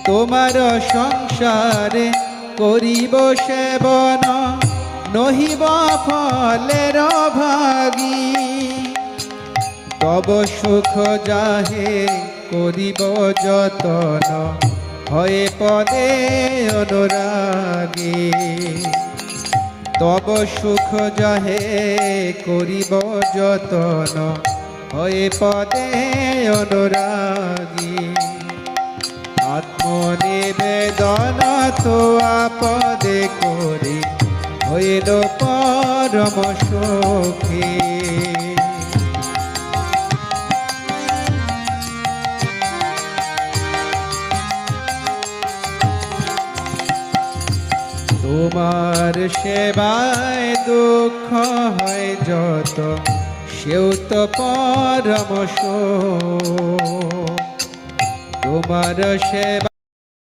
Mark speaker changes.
Speaker 1: তোমার সংসারে করিব সেবন, নহিব ফলের ভাগী। তব সুখ যাহে করিব যতন, হয়ে পদে অনুরাগী। তব সুখ যাহে করিব যতন, হয়ে পদে অনুরাগী। আত্মনিবেদন তো আপদে করি, হইল পরম সুখী। তোমার সেবায় দুঃখ হয় যত, সেও তো পরম সুখ। তোমার সেবা